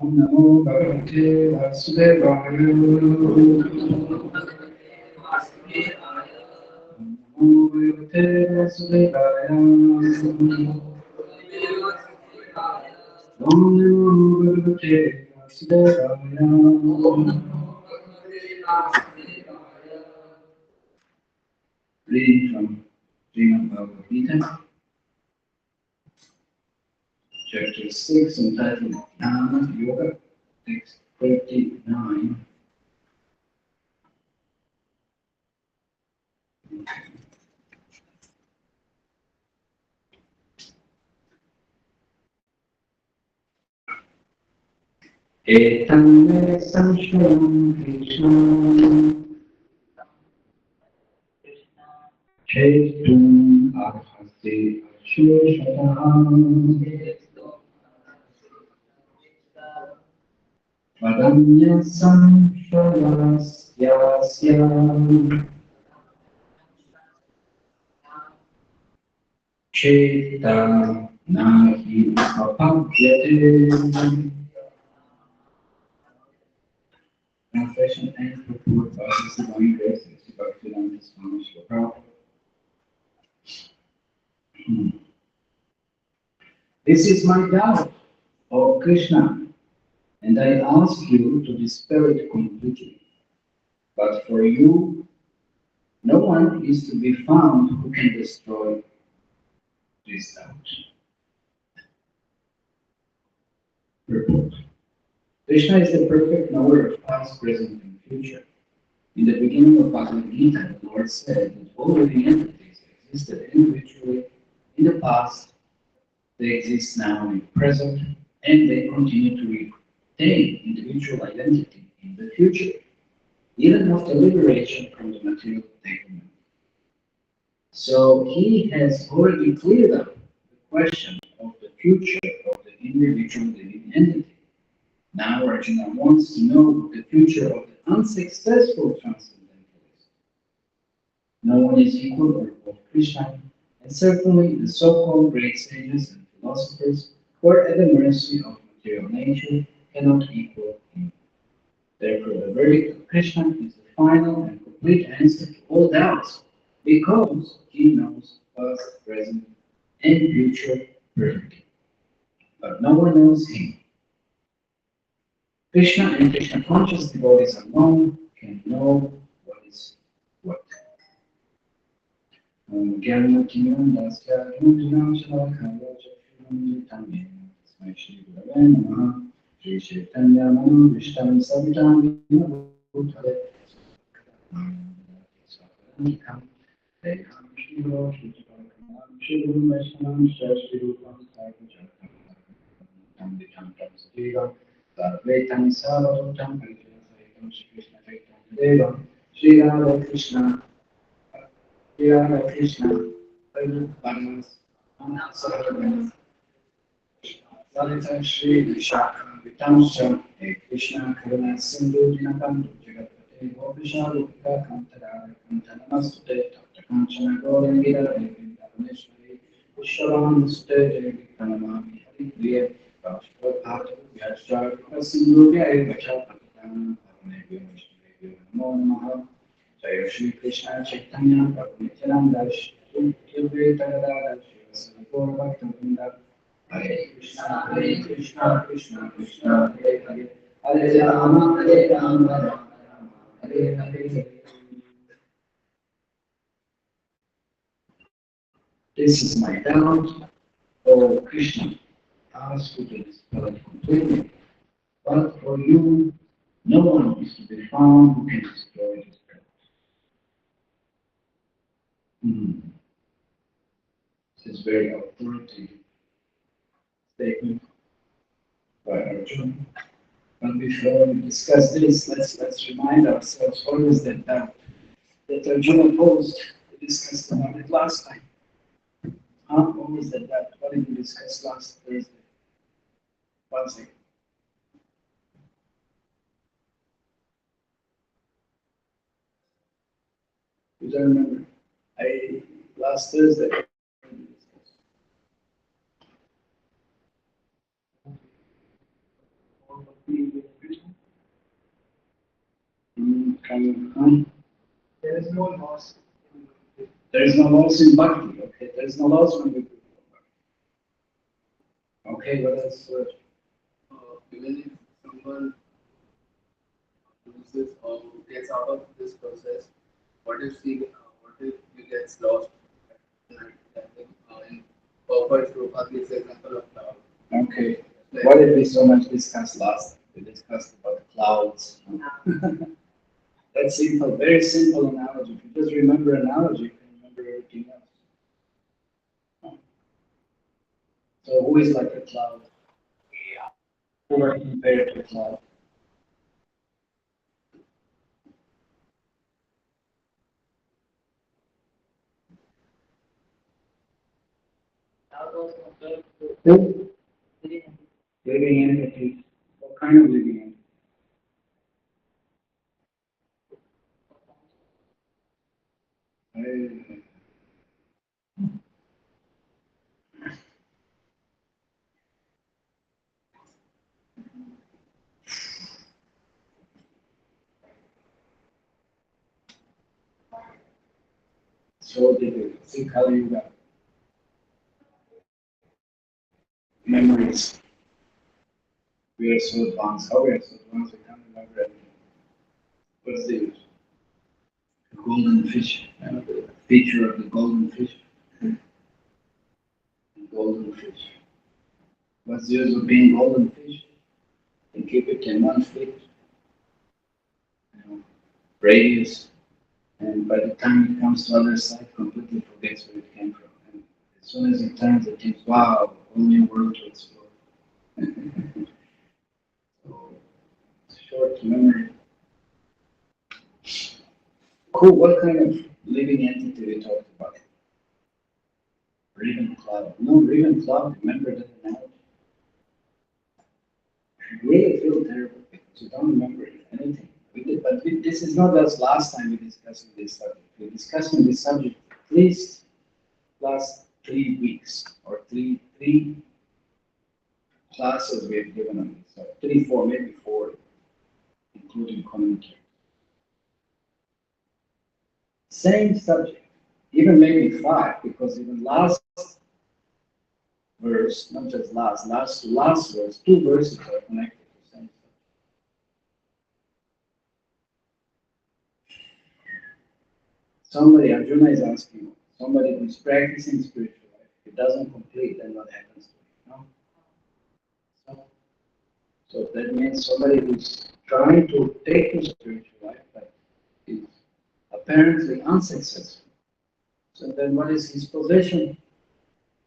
Namo Bhagavate Vasudevaya. Namo Bhagavate Vasudevaya. Namo Bhagavate Vasudevaya. Reading from Srimad Bhagavad Gita, Chapter 6, entitled Jnana Yoga, text 39. Etam me samshayam Krishna chetum arhasi ashushatam vadanya samshayasyasyam chetam nahi apadyate. Translation and purport by His Divine Grace, Sri Bhaktivedanta Swami Srila Prabhupada. This is my doubt, O Krishna, and I ask you to dispel it completely. But for you, no one is to be found who can destroy this doubt. Purport. Krishna is the perfect knower of past, present, and future. In the beginning of Bhagavad Gita, the Lord said that all living entities existed individually in the past, they exist now in the present, and they continue to retain individual identity in the future, even after liberation from the material entanglement. So he has already cleared up the question of the future of the individual living entity. Now Arjuna wants to know the future of the unsuccessful transcendentalist. No one is equal or above Krishna, and certainly the so-called great sages and philosophers who are at the mercy of material nature cannot equal him. Therefore, the verdict of Krishna is the final and complete answer to all doubts, because he knows past, present, and future perfectly. But no one knows him. Krishna and Krishna conscious devotees alone can know what is what. Sarvetam Sarvatam Parijatam Shri Krishna Chaitanya Devam Shri Radha Krishna Paramahansa Sarvabhauma Lalita Shri Vishakam Vitamsam He Krishna Karuna Sindhu Dinakam Jagatpate Gopisha Rupika Kantara Kantanamastute Tapta Kanchana Gaurangida Vindavaneshwari Vishwaram Sute Jai Vikramami Hari Priya Rashtrabhata Sindhya Vacha Patana Pavanebhyo Vaishnavebhyo Namo Namaha Jaya Shri Krishna Chaitanya Prabhu Nityananda Shri Advaita Shri Bhaktivinoda Hare Krishna Krishna Krishna Hare Hare Hare Rama Rama Hare Hare. This is my doubt, O Krishna. Ask you to dispel it completely. But for you, no one is to be found who can destroy this doubt. This is very authoritative statement by Arjuna. But before we discuss this, let's remind ourselves what was that doubt that Arjuna posed. We discussed about it last time. What was that doubt? What did we discuss last Thursday? One second. You don't remember? Last Thursday. There is no loss. There is no loss in bhakti. Okay, there is no loss when we do bhakti. Okay, what else? Even if someone loses or gets out of this process, what if he gets lost? In purpose, Prabhupada gives the example of cloud. Okay. Like, what did we so much discuss last time? We discussed about clouds. That's simple, very simple analogy. If you just remember analogy, you can remember everything else. So who is like a cloud? Who are compared to a cloud? Who? Living entities. What kind of living entities? So difficult. Think how you got memories. We are so advanced. How we are so advanced, we can't remember everything. What's the golden fish? The picture of the golden fish. The golden fish. What's the use of being golden fish? And keep it in 1 feet radius, and by the time it comes to the other side, completely forgets where it came from. And as soon as it turns, it thinks, wow, whole new world to explore. So, short memory. Cool, what kind of living entity we talked about? Raven cloud. No, Raven cloud, remember that analogy? You really feel terrible because you don't remember anything. This is not as last time we discussed this subject. We're discussing this subject at least last 3 weeks or three classes we have given on this. 3, 4, maybe 4, including commentary. Same subject, even maybe 5, because even last verse, not just last verse, 2 verses are connected to the same subject. Somebody, Arjuna is asking, somebody who's practicing spiritual life, if it doesn't complete, then what happens to him? No? So that means somebody who's trying to take to spiritual life, but is apparently unsuccessful. So then what is his position?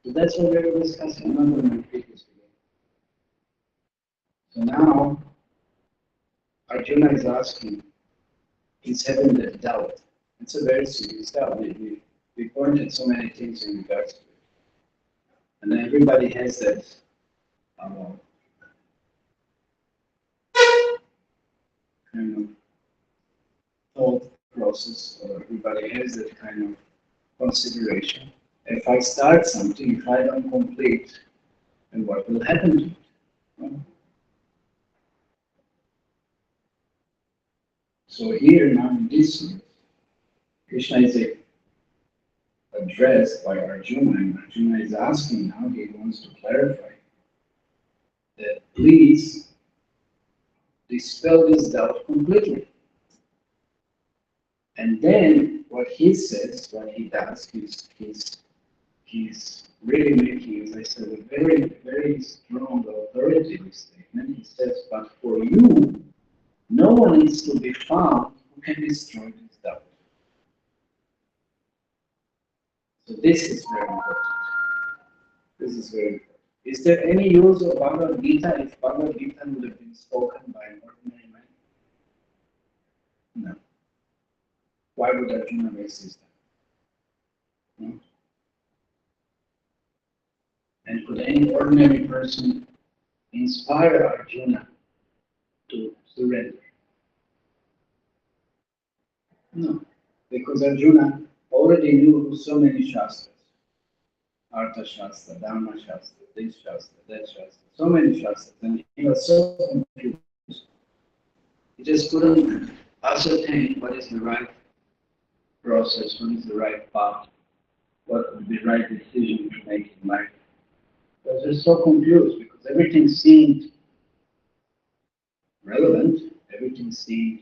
So that's what we were discussing. I'm not going to repeat this again. So now, Arjuna is asking, he's having that doubt. It's a very serious doubt. We pointed so many things in regards to it. And everybody has that kind of thought process, or everybody has that kind of consideration. If I start something, if I don't complete, then what will happen to it? So here now in this verse, Krishna is addressed by Arjuna, and Arjuna is asking now, he wants to clarify that please dispel this doubt completely. And then what he says, what he does, he's really making, as I said, a very, very strong authoritative statement. He says, but for you, no one is to be found who can destroy this doubt. So this is very important. This is very important. Is there any use of Bhagavad Gita if Bhagavad Gita would have been spoken by an ordinary man? No. Why would Arjuna waste his time? No. And could any ordinary person inspire Arjuna to surrender? No. Because Arjuna already knew so many shastras. Artha Shastra, Dhamma Shastra, this Shastra, that Shastra, so many Shastras, and he was so confused. He just couldn't ascertain what is the right process, what is the right path, what would be the right decision to make in life. He was just so confused because everything seemed relevant, everything seemed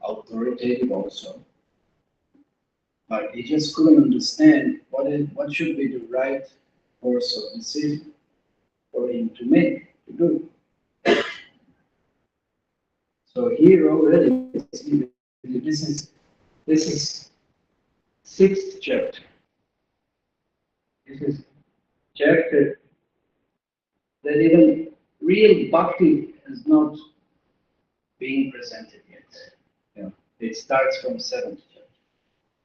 authoritative also, but he just couldn't understand what should be the right course of decision for him to make, to do. So here already, this is sixth chapter. This is chapter that even real bhakti is not being presented yet. You know, it starts from seventh chapter.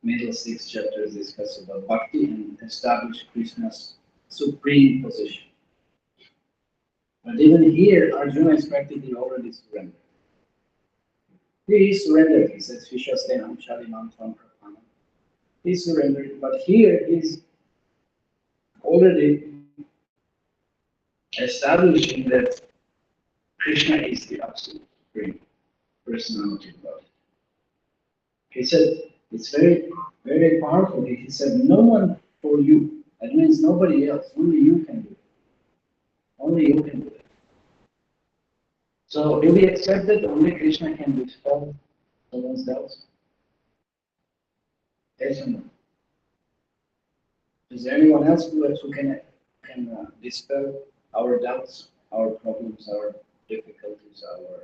Middle six chapters discuss about bhakti and establish Krishna's supreme position. But even here, Arjuna is practically already surrendered. He surrendered. He says, Vishwastenam Chalimam Tvam Prapanam. He surrendered, but here he's already establishing that Krishna is the absolute supreme personality of God. He said, it's very, very powerful. He said, no one for you. That means nobody else. Only you can do it. Only you can do it. So do we accept that only Krishna can dispel someone's doubts? Yes or no? Is there anyone else who can dispel our doubts, our problems, our difficulties, our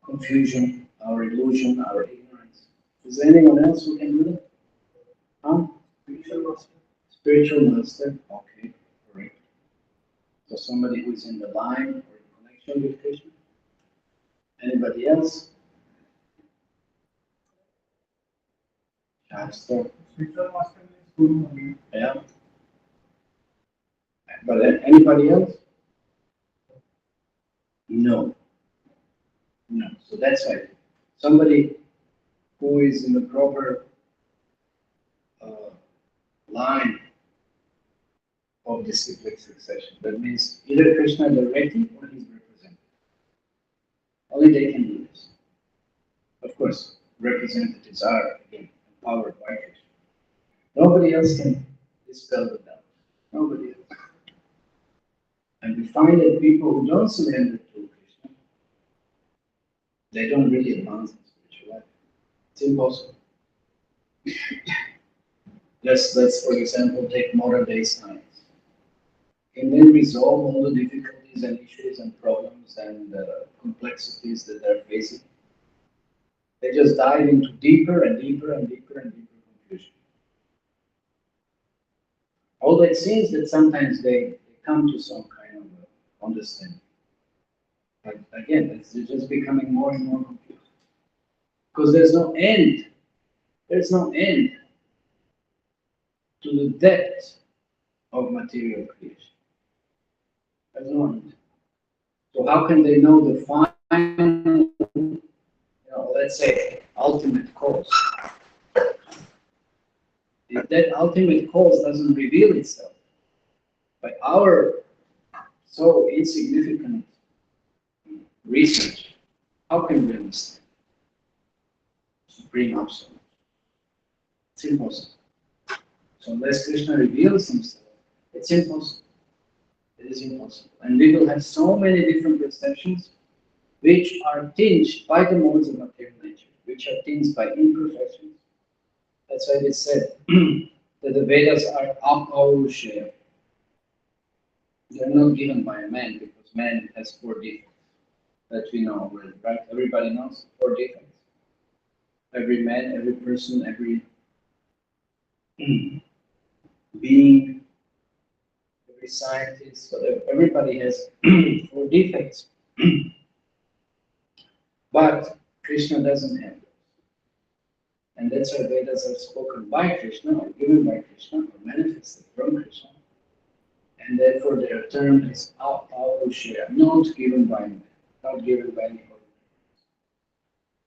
confusion, our illusion, our ignorance? Is there anyone else who can do that? Huh? Spiritual master. Spiritual master. Okay, correct. So somebody who is in the line or in connection with Krishna. Anybody else? Shastra. Spiritual master means Guru only. Yeah. But anybody else? No. No. So that's why somebody who is in the proper line of disciplic succession. That means either Krishna directly or his representative. Only they can do this. Of course, representatives are again empowered by Krishna. Nobody else can dispel the doubt. Nobody else. And we find that people who don't surrender to Krishna, they don't really advance in spiritual life. It's impossible. Let's for example take modern day science. Can they resolve all the difficulties and issues and problems and complexities that they're facing? They just dive into deeper and deeper and deeper and deeper confusion. Although it seems that sometimes they come to some kind of understanding. But again, it's just becoming more and more confused. Because there's no end. There's no end to the depth of material creation. There's no end. So how can they know the final, let's say, ultimate cause? If that ultimate cause doesn't reveal itself by our so insignificant research, how can we understand? supreme absolute. It's impossible. So unless Krishna reveals himself, it's impossible. It is impossible. And we will have so many different perceptions which are tinged by the modes of material nature, which are tinged by imperfections. That's why it said that the Vedas are aparushaya. They are not given by a man because man has 4 defects that we know already, right? Everybody knows 4 defects. Every man, every person, every being, every scientist, whatever, everybody has 4 defects. But Krishna doesn't have those. And that's why Vedas are spoken by Krishna, or given by Krishna, or manifested from Krishna. And therefore their term is aparushaya, not given by man, not given by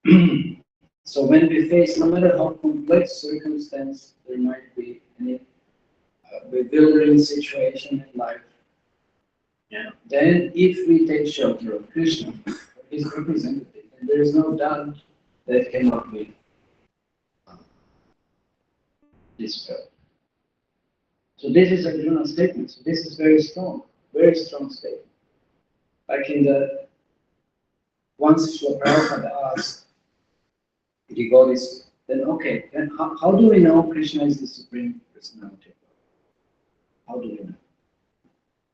anybody. So when we face, no matter how complex circumstance there might be, any bewildering situation in life, then if we take shelter of Krishna, his representative, then there is no doubt that cannot be dispelled. So this is Arjuna's statement. So this is very strong statement. Like in the once Srila Prabhupada asked the devotees, then okay, then how do we know Krishna is the Supreme Personality? How do we know?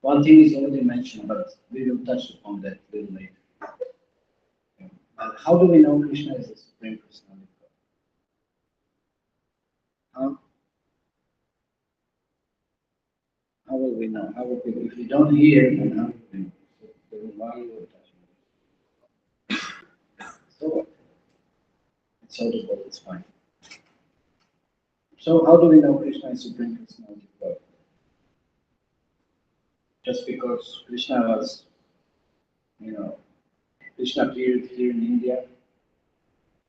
One thing is already mentioned, but we will touch upon that a little later. How do we know Krishna is the Supreme Personality? How will we know? How will we, if we don't hear, then how will we know? So, why are you touching? So what? It's audible, it's fine. So how do we know Krishna is Supreme Personality of God? Just because Krishna was, Krishna appeared here in India,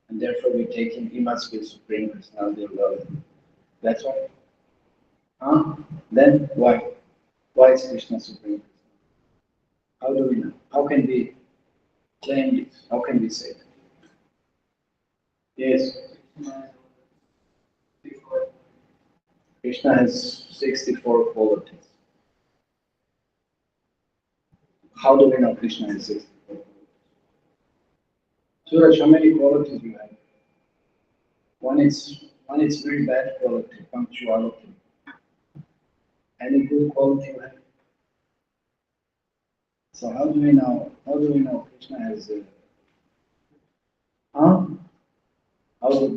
and therefore we take him, he must be Supreme Personality of God. That's why. Then why? Why is Krishna Supreme? How do we know? How can we claim this? How can we say that? Yes. Krishna has 64 qualities. How do we know Krishna has 64 qualities? Suraj, how many qualities you have? One is very bad quality, punctuality. Any good quality you have? So how do we know? How do we know Krishna has? How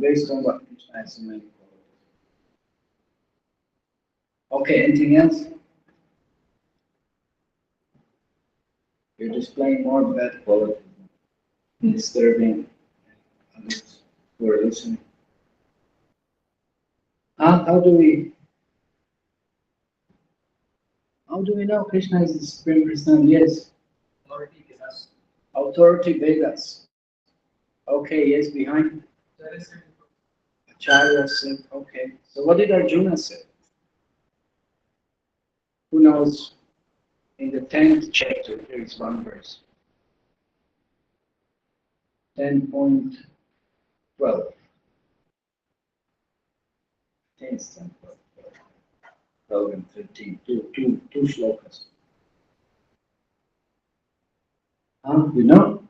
based on what Krishna has so many qualities? Okay, anything else? You're displaying more bad qualities, disturbing others who are listening. How do we know Krishna is the Supreme Personality? Yes. Authority Vedas. Authority Vedas. Okay, yes, behind. Acharya said, okay. So what did Arjuna say? Who knows? In the 10th chapter, there is one verse. 10.12. 10, 12 and 13. Two shlokas. You know?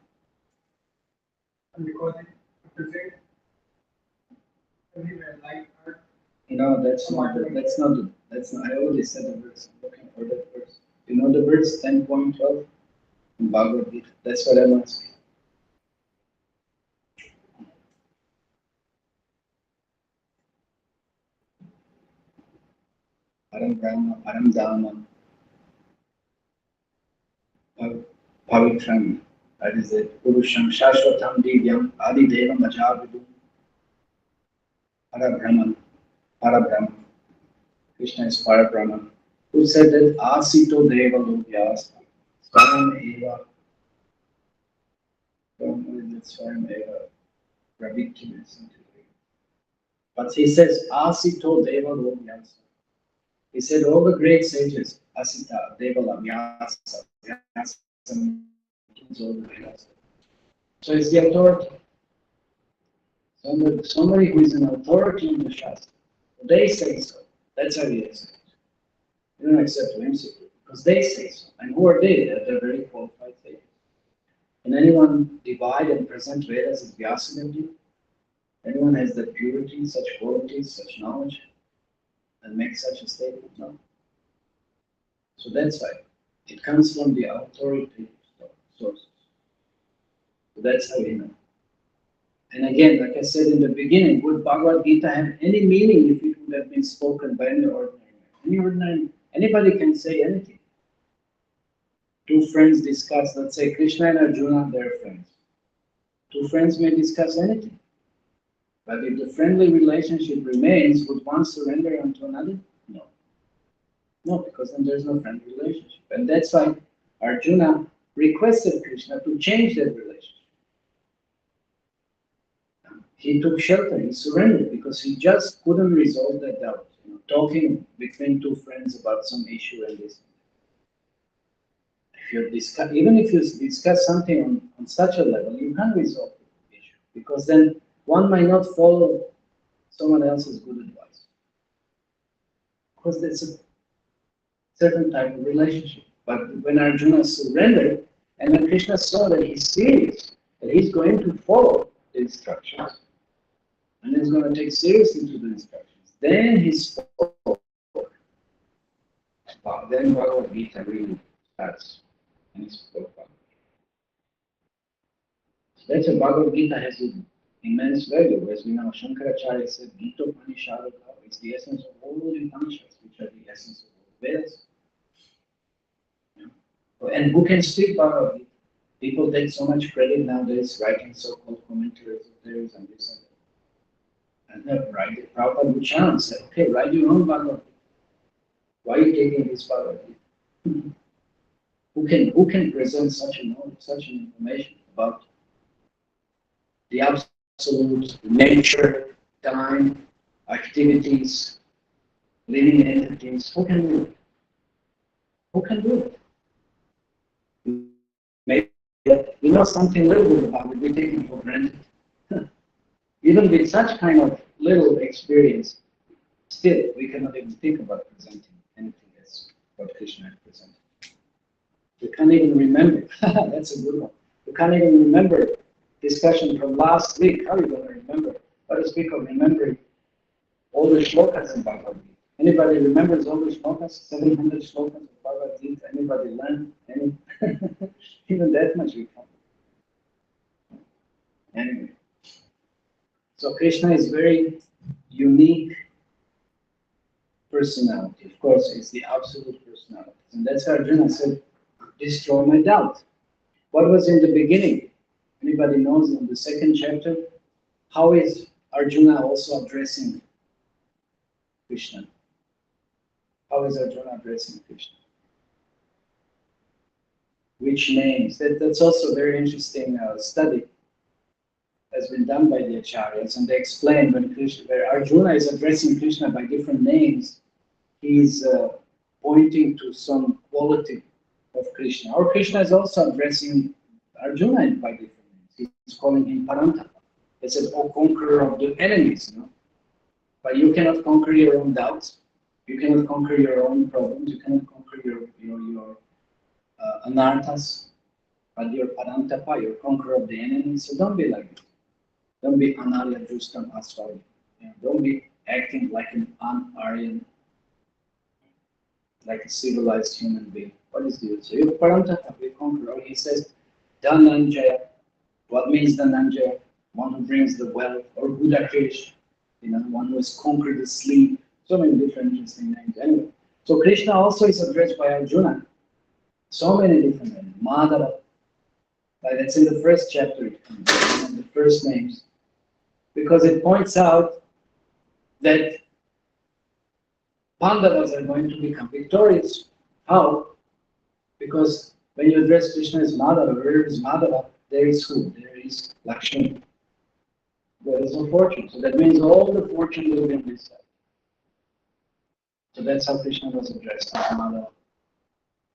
Because it presents everywhere like earth. No, that's not. I already said the verse. I'm looking for that verse. You know the verse 10.12 in Bhagavad Gita. That's what I'm asking. Param Brahma, Param Dhamma, Pavitram. That is it. Purusham, Shashvatam, Divyam, Adi Devam, Ajavidu, Parabrahman. Krishna is Parabrahman. Who said that Asito Deva Lovyas, Swam Eva, Swam Eva, Ravikim is something. But he says Asito Deva Lovyas. He said all the great sages, Asita, Devala, Vyasa, so it's the authority. Somebody who is an authority in the Shastra. They say so. That's how you accept it. You don't accept whimsically because they say so. And who are they? They're very qualified thinkers. Can anyone divide and present Vedas as Vyasadevji? Anyone has that purity, such qualities, such knowledge, and make such a statement? No. So that's why it comes from the authoritative sources. So that's how we know. And again, like I said in the beginning, would Bhagavad Gita have any meaning if it would have been spoken by any ordinary man? Anybody can say anything. Two friends discuss, let's say Krishna and Arjuna, they're friends. Two friends may discuss anything. But if the friendly relationship remains, would one surrender unto another? No. No, because then there's no friendly relationship. And that's why Arjuna requested Krishna to change that relationship. He took shelter, he surrendered because he just couldn't resolve that doubt. Talking between two friends about some issue and this. If you discuss, even if you discuss something on such a level, you can't resolve the issue because then one might not follow someone else's good advice. Because that's a certain type of relationship. But when Arjuna surrendered, and when Krishna saw that he's serious, that he's going to follow the instructions, and he's going to take seriously to the instructions, then he spoke. Then Bhagavad Gita really starts, and he spoke about it. So that's why Bhagavad Gita has an immense value. As we know, Shankaracharya said, Gita Upanishadaka is the essence of all the Upanishads, which are the essence of all the Vedas. And who can speak Bhagavad Gita? People take so much credit nowadays, writing so-called commentaries of theirs and this and that. And write Prabhupada would challenge, say, okay, write your own Bhagavad Gita. Why are you taking this Bhagavad Gita? Who can present such a knowledge, such an information about the absolute nature, time, activities, living entities? Who can do it? Who can do it? Maybe we know something little bit about it, we take it for granted. Even with such kind of little experience, still we cannot even think about presenting anything as what Krishna had presented. We can't even remember. That's a good one. We can't even remember discussion from last week. How are you going to remember? Let us speak of remembering all the shlokas in Bhagavad Gita. Anybody remembers all the shlokas? 700 shlokas of Bhagavad Gita? Anybody learn any? Even that much we can't. Anyway. So Krishna is very unique personality. Of course, it's the absolute personality. And that's why Arjuna said, destroy my doubt. What was in the beginning? Anybody knows in the second chapter? How is Arjuna also addressing Krishna? How is Arjuna addressing Krishna? Which names? That's also a very interesting study has been done by the Acharyas, and they explain where Arjuna is addressing Krishna by different names, he's pointing to some quality of Krishna. Or Krishna is also addressing Arjuna by different names. He's calling him Parantapa. He says, "O conqueror of the enemies." But you cannot conquer your own doubts. You cannot conquer your own problems. You cannot conquer your anarthas. But you're Parantapa, you're conqueror of the enemies. So don't be like this. Don't be Anarya Justam Aswari. Don't be acting like an un-Aryan, like a civilized human being. What is this? So you're Parantapa, you're conqueror. He says, Dhananjaya. What means Dhananjaya? One who brings the wealth, or Buddhakesh, one who has conquered the sleep. So many different interesting names. Anyway, so Krishna also is addressed by Arjuna. So many different names. Madhava. That's in the first chapter, the first names. Because it points out that Pandavas are going to become victorious. How? Because when you address Krishna as Madhava, where is Madhava? There is who? There is Lakshmi. There is no fortune. So that means all the fortune will be on this side. So that's how Krishna was addressed as Madhava.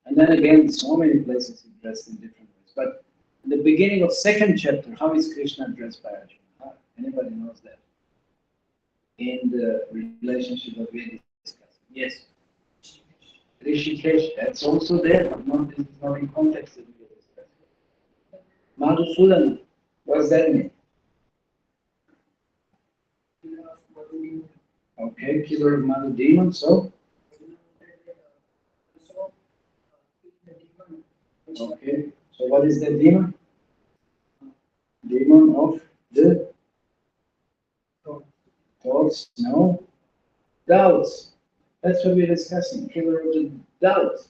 And then again, so many places addressed in different ways. But in the beginning of second chapter, how is Krishna addressed by Arjuna? Anybody knows that? In the relationship that we are discussing. Yes. Rishikesh, that's also there, but not, this is not in context that we are discussing. Madhusudana, what's that mean? Okay, killer of mother demon, so? Okay, so what is the demon? Demon of the thoughts, no? Doubts. That's what we're discussing, killer of the doubts.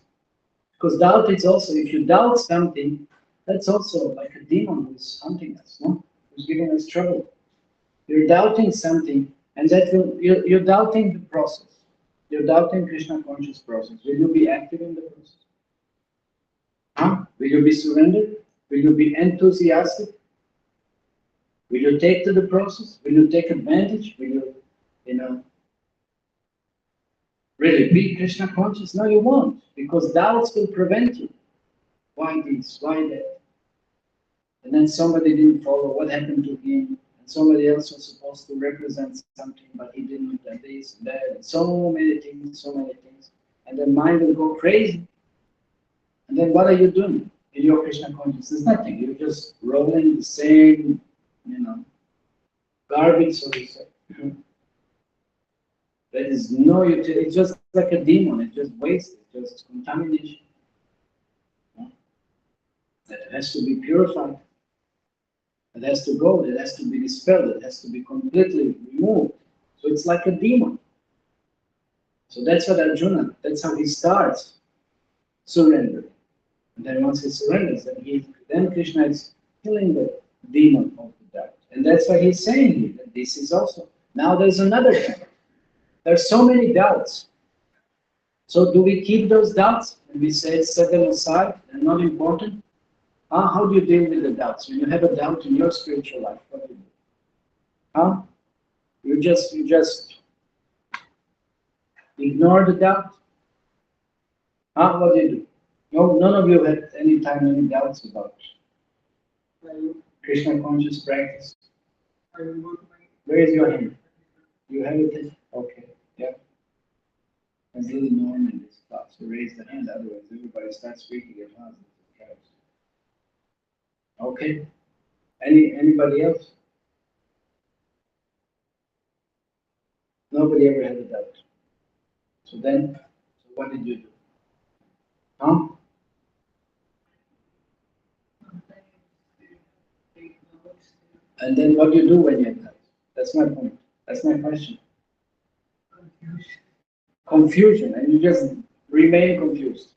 Because doubt is also, if you doubt something, that's also like a demon who's hunting us, no? Who's giving us trouble. You're doubting something, and that will, you're doubting the process. You're doubting Krishna conscious process. Will you be active in the process? Huh? Will you be surrendered? Will you be enthusiastic? Will you take to the process? Will you take advantage? Will you, really be Krishna conscious? No, you won't, because doubts will prevent you. Why this? Why that? And then somebody didn't follow. What happened to him? And somebody else was supposed to represent something, but he didn't. And this and that. And so many things, so many things. And then mind will go crazy. And then what are you doing in your Krishna consciousness? Nothing. You're just rolling the same, garbage, so to say. There is no utility. It's just like a demon. It's just waste. It's just contamination. That has to be purified. It has to go. It has to be dispelled. It has to be completely removed. So it's like a demon. So that's what Arjuna. That's how he starts surrendering. And then once he surrenders, then Krishna is killing the demon of the doubt. And that's why he's saying here that this is also. Now there's another thing. There's so many doubts. So do we keep those doubts and we say set them aside? They're not important. How do you deal with the doubts? When you have a doubt in your spiritual life, what do you do? You just ignore the doubt. What do you do? No, none of you had any doubts about Krishna conscious practice. Where is your hand? You have it? Okay. Yeah. There's a little norm in this class. So raise the hand, otherwise everybody starts speaking at once. Okay. Anybody else? Nobody ever had a doubt. So what did you do? And then what do you do when you have doubts? That's my point. That's my question. Confusion, and you just remain confused.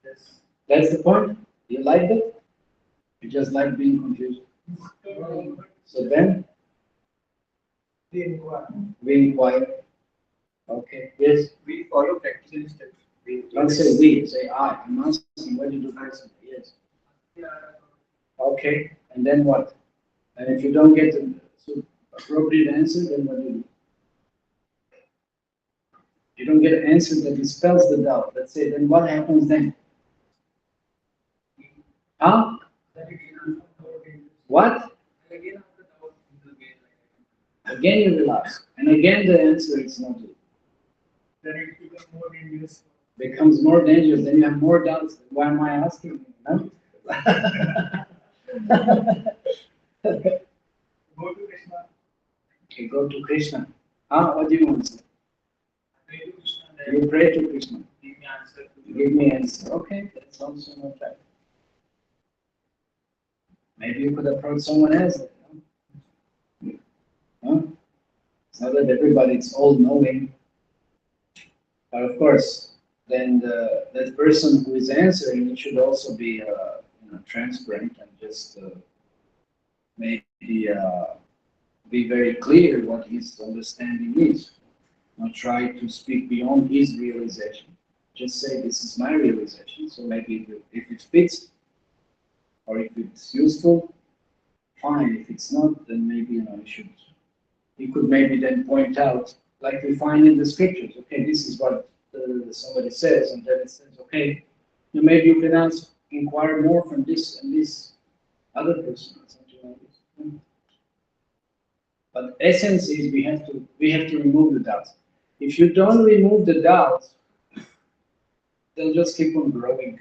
Yes. That's the point? You like that? You just like being confused. So then? We inquire. Okay. Yes? We follow practical steps. Don't say we, say I. I'm asking what you do personally. Yes. Okay. And then what? And if you don't get the appropriate answer, then what do you do? You don't get an answer that dispels the doubt. Let's say, then what happens then? What? Again you relax. And again the answer is not good. Then it becomes more dangerous. Becomes more dangerous, then you have more doubts. Why am I asking? No? Go to Krishna. Okay, go to Krishna. What do you want to say? You pray to Krishna. Give me answer. Give me answer. Okay, that's also not bad. Maybe you could approach someone else. It's not that everybody is all knowing. But of course, then that person who is answering, it should also be transparent and just maybe be very clear what his understanding is. Not try to speak beyond his realization. Just say, this is my realization. So maybe if it fits or if it's useful, fine. If it's not, then maybe he could maybe then point out, like we find in the scriptures. Okay, this is what somebody says, and then it says, okay, maybe you can inquire more from this and this other person or something like this. But essence is we have to remove the doubts. If you don't remove the doubts, they'll just keep on growing.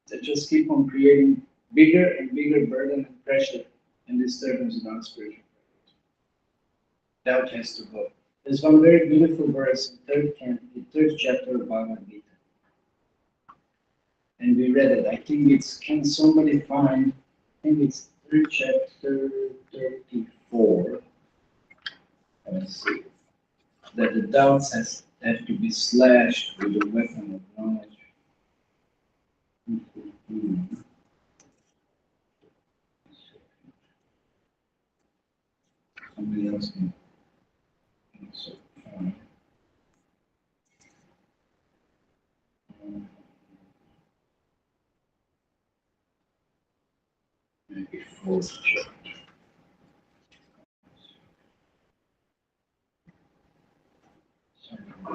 They'll just keep on creating bigger and bigger burden and pressure and disturbance in our spiritual life. Doubt has to go. There's one very beautiful verse in the third chapter of Bhagavad Gita. And we read it. I think it's, can somebody find, I think it's third chapter 34. Let's see. That the doubts have to be slashed with the weapon of knowledge. Somebody else can also find. Maybe fourth chapter. I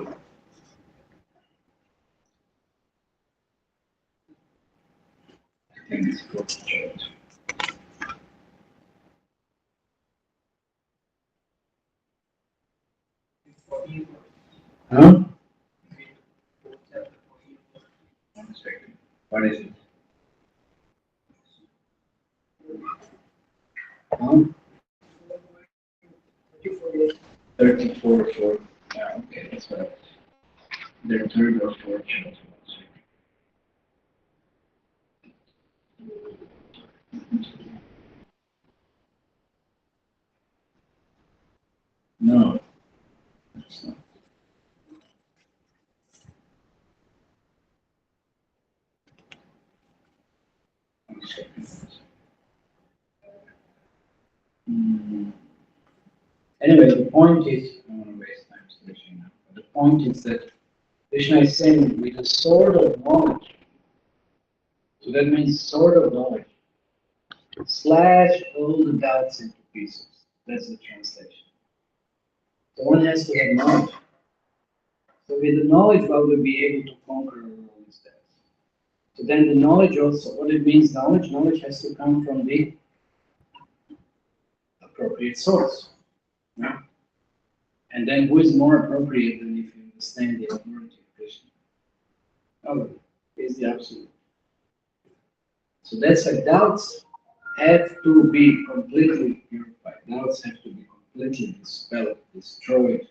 think it's fourth chapter. Huh? One second. What is it? Huh? 34, 4. Yeah, okay, that's right. Their third or fourth chapter. No, it's not. One second. Anyway, the point is, I don't want to waste time searching now. But the point is that Krishna is saying with a sword of knowledge, so that means sword of knowledge, slash all the doubts into pieces. That's the translation. So one has to have knowledge. So with the knowledge, one will be able to conquer all these doubts. So then the knowledge also, what it means knowledge? Knowledge has to come from the appropriate source. Yeah? And then who is more appropriate than if you understand the authority of Krishna? Oh, is the absolute. So that's why doubts have to be completely purified. Doubts have to be completely dispelled, destroyed.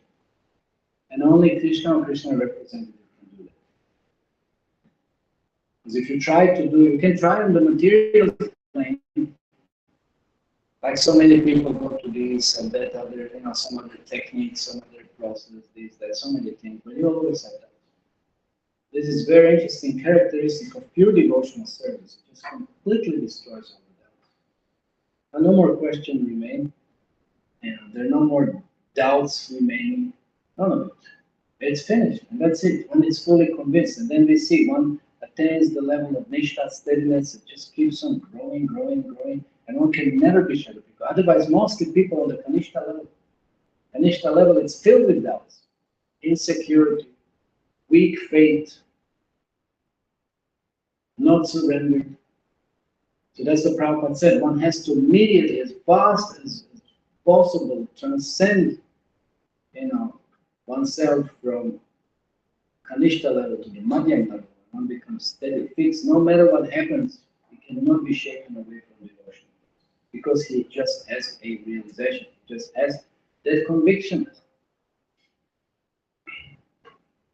And only Krishna or Krishna representative can do that. Because if you try to do, you can try on the material plane, like so many people go to this and that other, some other techniques, some other process, this, that, so many things, but you always have that. This is very interesting characteristic of pure devotional service. It just completely destroys all the doubts. And no more questions remain, and there are no more doubts remaining. None of it. It's finished, and that's it. When it's fully convinced, and then we see one attains the level of nishtha, steadiness, it just keeps on growing, growing, growing, and one can never be sure. Otherwise, mostly people on the kanishta level, it's filled with doubts, insecurity, weak faith, not surrendered. So that's what Prabhupada said. One has to immediately, as fast as possible, transcend, oneself from Kanishta level to the Madhyam level. One becomes steady, fixed. No matter what happens, he cannot be shaken away from devotion because he just has a realization. He just has that conviction.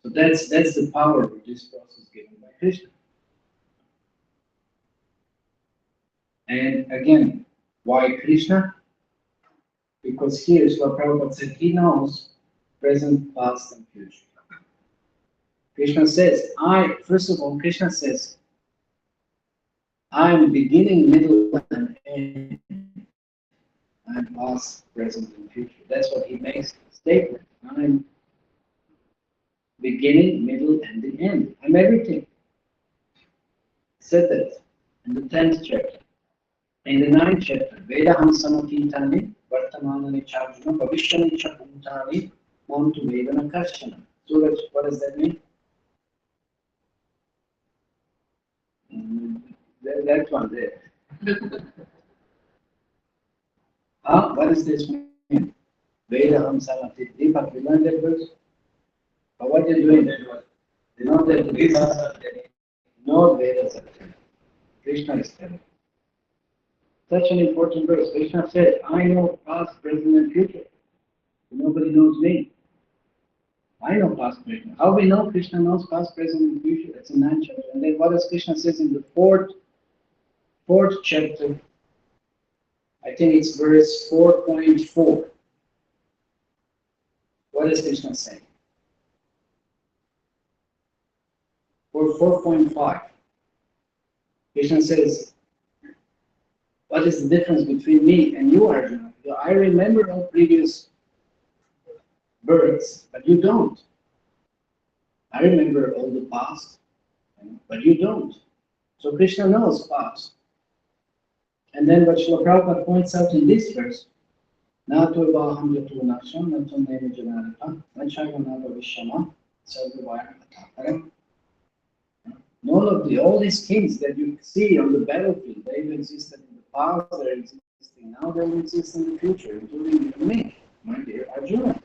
So that's the power of this process given by Krishna. And again, why Krishna? Because here's what Prabhupada said, he knows present, past, and future. Krishna says, first of all, Krishna says, I am beginning, middle, and end. I am past, present, and future. That's what he makes a statement. I'm beginning, middle, and the end. I'm everything. He said that in the 10th chapter. In the 9th chapter, Vedaham samakintani, Vartamanani charjuna, Bhavishyani chaputani, Montu Vedana karshana. So what does that mean? That one there. What does this mean? Vedaham Samati. Deepak, you learned that verse? But what are you doing there? You know that the Vedas are telling. No Vedas are telling. Krishna is telling. Such an important verse. Krishna said, I know past, present, and future. Nobody knows me. I know past, present. How we know Krishna knows past, present, and future? That's in 9th chapter. And then what does Krishna says in the fourth chapter? I think it's verse 4.4. What is Krishna saying? Or 4.5. Krishna says, what is the difference between me and you, Arjuna? I remember all previous births, but you don't. I remember all the past, but you don't. So Krishna knows past. And then what Srila Prabhupada points out in this verse, Nato Vaham Yatu Naksham, Nato Neva Janarata, Nachaganava Vishama, Sarvavaya Katakara. None of all these kings that you see on the battlefield, they've existed in the past, they're existing now, they will exist in the future, including me, my dear Arjuna.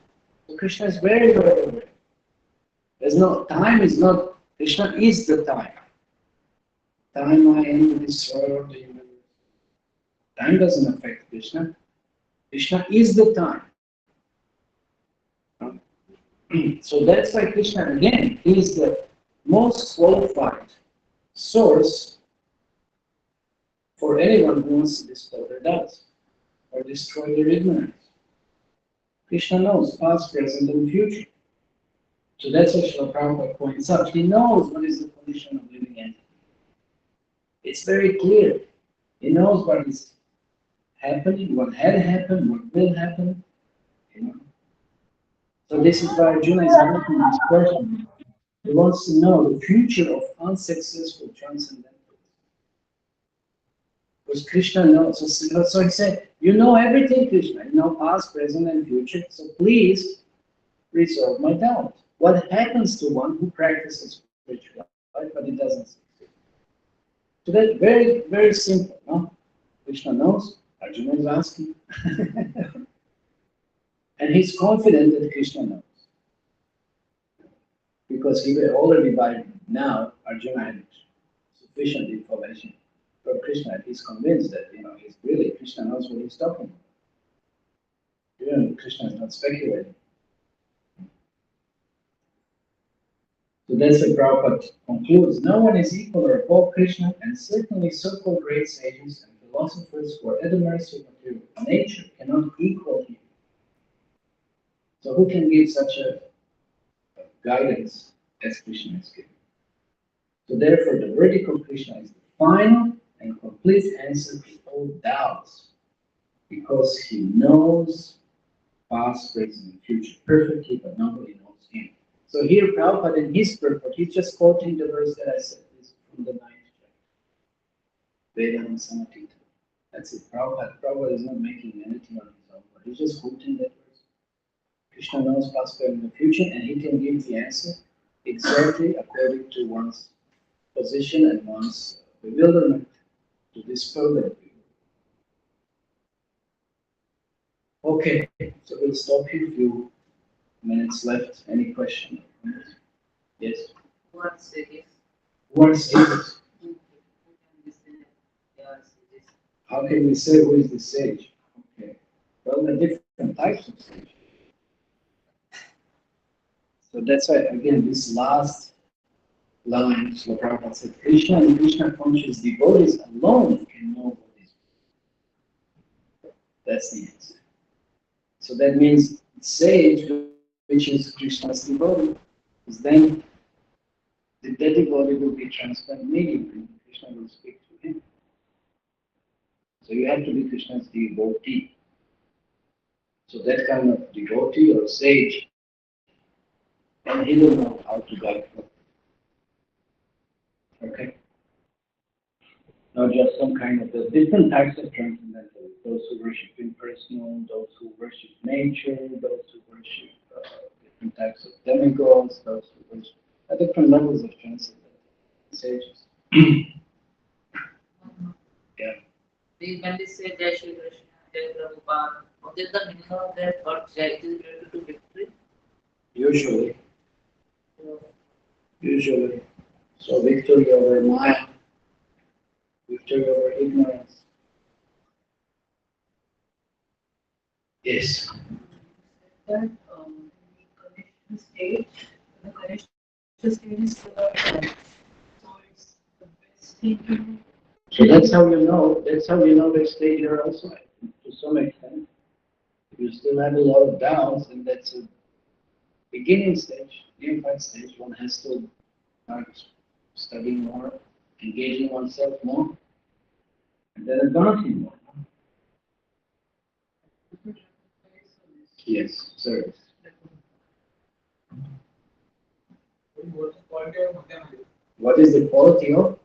So Krishna is very, very aware. There's no, time is not, Krishna is the time. Time I am this world, the universe. Time doesn't affect Krishna. Krishna is the time. So that's why Krishna, again, he is the most qualified source for anyone who wants to dispel their doubts or destroy their ignorance. Krishna knows past, present, and future. So that's what Srila Prabhupada points out. He knows what is the condition of living entity. It's very clear. He knows what is happening, what had happened, what will happen. You know. So this is why Arjuna is asking this question. He wants to know the future of unsuccessful transcendentalists. Because Krishna knows. So he said, you know everything, Krishna. You know past, present, and future. So please resolve my doubt. What happens to one who practices spiritual life, but it doesn't succeed? So that's very, very simple. No? Krishna knows. Arjuna is asking. And he's confident that Krishna knows. Because he will already by now, Arjuna had sufficient information from Krishna. He's convinced that he's really Krishna knows what he's talking about. Krishna is not speculating. So that's what Prabhupada concludes. No one is equal or above Krishna, and certainly so-called great sages and philosophers who are at the mercy of material nature cannot equal him. So who can give such a guidance as Krishna is giving? So therefore, the verdict of Krishna is the final and complete answer to all doubts, because he knows past, present, and future perfectly, but nobody knows him. So here, Prabhupada in his purport, he's just quoting the verse that I said, this from the 9th chapter. Vedam Samatita. That's it. Prabhupada is not making anything on his own, but he's just quoting that verse. Krishna knows past, present, and future, and he can give the answer exactly according to one's position and one's bewilderment to dispel that. Okay, so we'll stop here. A few minutes left. Any question? Yes. What sages? What is Jesus? How can we say who is the sage? Okay. Well, there are different types of sage. So that's why, again, this last line, Srila Prabhupada said, Krishna and Krishna conscious devotees alone can know what is. That's the answer. So that means sage, which is Krishna's devotee, is then the devotee will be transferred immediately. Krishna will speak to him. So you have to be Krishna's devotee. So that kind of devotee or sage, and he will know how to guide you. Okay? Not just some kind of, there's different types of transcendentalists. Those who worship impersonal, those who worship nature, those who worship different types of demigods, those who worship different levels of transcendental sages. Yeah. When they say Jai Shri Krishna, Jai Prabhupada, is the meaning of that word Jai? Is it related to victory? Usually. So, Usually. So victory over Maya, victory over ignorance. Yes. that the conditioned state is full of life. So it's the best thing to do. So that's how you know. That's how you know the stage you're also at, to some extent. If you still have a lot of doubts, and that's a beginning stage, unified stage. One has to start studying more, engaging oneself more, and then advancing more. Yes, service. What is the quality of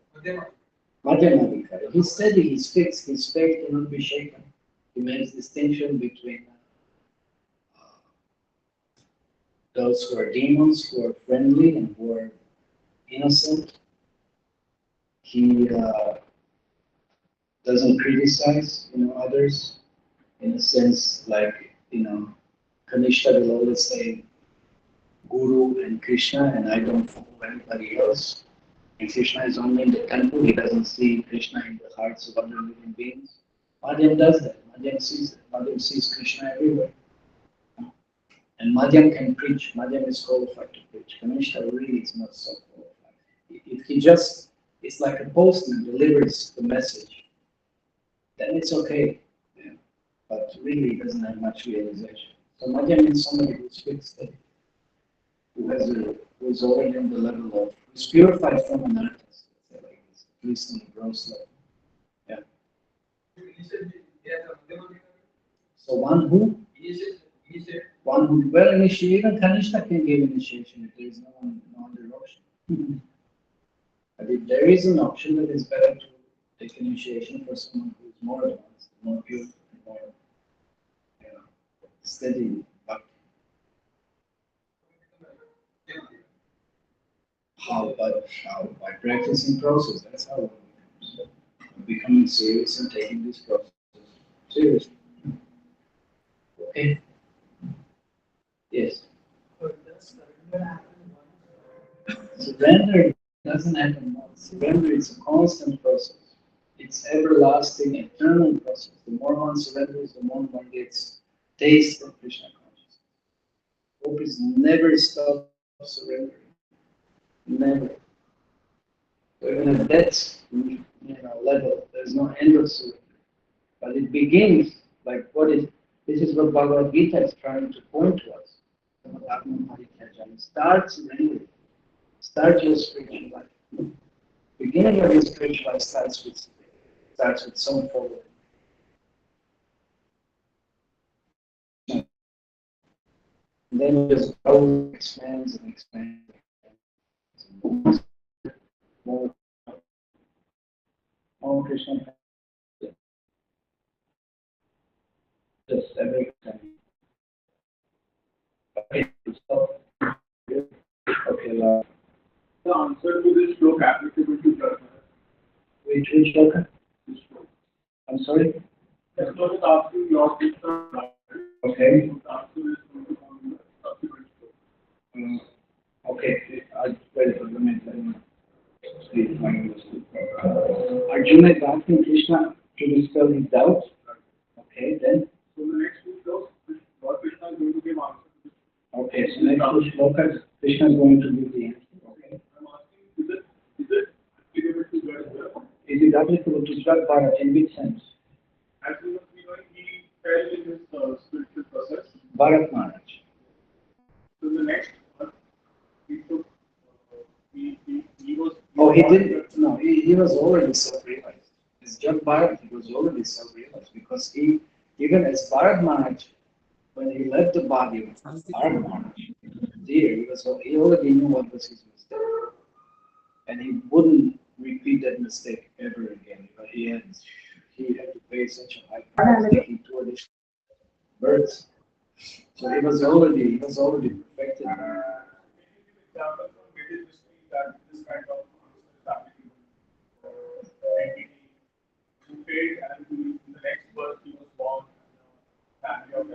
Madhyamavika? He's steady, he's fixed, his faith cannot be shaken. He makes distinction between those who are demons, who are friendly, and who are innocent. He doesn't criticize, others in a sense like, Kanishta will always say Guru and Krishna, and I don't follow anybody else. And Krishna is only in the temple, he doesn't see Krishna in the hearts of other living beings. Madhyam does that. Madhyam sees it. Madhyam sees Krishna everywhere. And Madhyam can preach. Madhyam is qualified to preach. Kanishta really is not so qualified. If he just, it's like a postman delivers the message, then it's okay. Yeah. But really he doesn't have much realization. So Madhyam is somebody who's fixed, who is already on the level of, who's purified from an artist, like this, at least on the gross level. Yeah. So one who well initiated, even Kanishta can give initiation if there is no other option. But if there is an option, then it's better to take initiation for someone who is more advanced, more pure, more steady. But how? By practicing process. That's how one becomes. Becoming serious and taking this process seriously. Okay. Yes. Surrender doesn't happen once. Surrender is a constant process. It's everlasting, eternal process. The more one surrenders, the more one gets taste of Krishna consciousness. Hope is never stop surrendering. Never. So even at that level, there's no end of surrender. But it begins like this is what Bhagavad Gita is trying to point to us. Start surrendering. Start your spiritual life. Beginning of your spiritual life starts with some forward. And then it just grows, expands and expands. More Krishna. Just every time. Okay, so okay, love. The answer to this slope applicable to Brahma. Which shloka? This slope. I'm sorry? The slope is asking your sister. Okay. The answer is going to come in the subsequent slope. Okay, wait, let me see if I understood. Arjuna is asking Krishna to dispel his doubts. Okay, then? So the next two slopes, Lord Krishna is going to give answer. Okay, so next two shlokas, Krishna is going to give the answer. Okay. I'm asking, is it applicable to God as well? Is it applicable to Jvat Bharat in which sense? As we must be knowing, he fell in his spiritual process. Bharat Maharaj. So the next one, he took, he was. Oh, he didn't. No, he was already self-realized. As Jvat Bharat, he was already self-realized because he, even as Bharat Maharaj, when he left the body of Bharat Maharaj, there, he already knew what was his mistake. And he wouldn't repeat that mistake ever again. But he had to pay such a high price, taking 2 additional births. So he was already perfected. Example from Vedic history that this kind of family entity who paid and who in the next birth he was born in a family of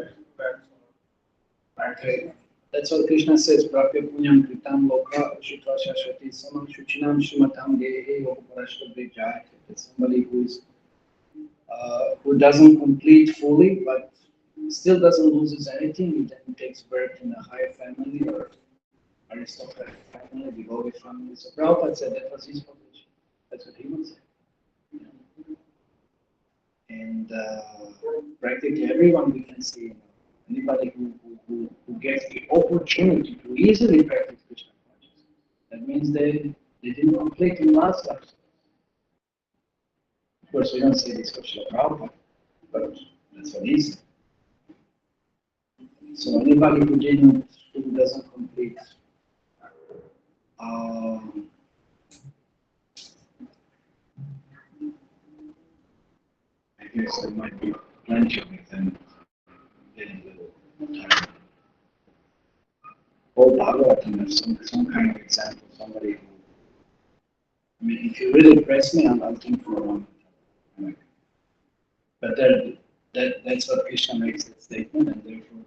Okay. That's what Krishna says, Prapya Punyam Kritam Loka Ushitva Shashwati Samam Shuchinam Shimatam Gehe Yoparashta Vijay. It's somebody who doesn't complete fully, but still doesn't loses anything. He then takes birth in a higher family or aristocratic family, devoted family. So Prabhupada said that was his position. That's what he would say. And practically everyone we can see, anybody who gets the opportunity to easily practice Krishna consciousness, that means they didn't complete in last life. Of course, we don't say this for Srila Prabhupada, but that's what he said. So anybody who doesn't complete, I guess there might be plenty of examples. Getting a little tired. Whole Bhagavatam has some kind of example, somebody who, I mean, if you really press me, I'll think for a long time. But that's what Krishna makes that statement, and therefore,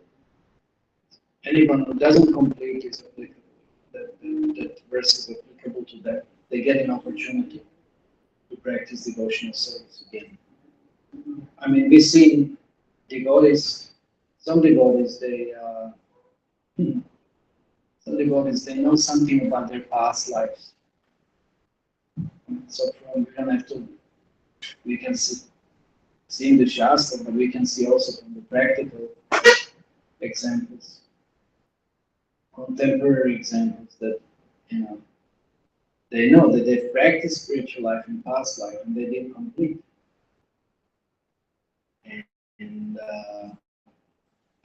anyone who doesn't complete is applicable. That verse is applicable to them. They get an opportunity to practice devotional service again. I mean, we see devotees, some devotees, they know something about their past lives. So we can see in the Shastra, but we can see also from the practical examples, contemporary examples that, they know that they've practiced spiritual life in past life and they didn't complete. And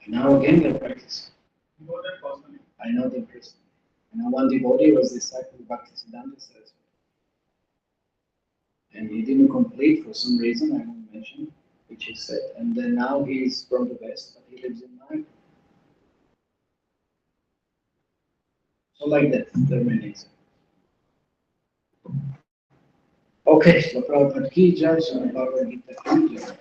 now again they're practicing. You know that personally. I know them personally. One devotee was disciple of Bhaktisiddhanta Saraswati. And he didn't complete for some reason, I won't mention, which he said. And then now he's from the West, but he lives in Mumbai. So like that, there are many examples. Okay, so Prabhupada ki jai, so Bhagavad Gita ki jai.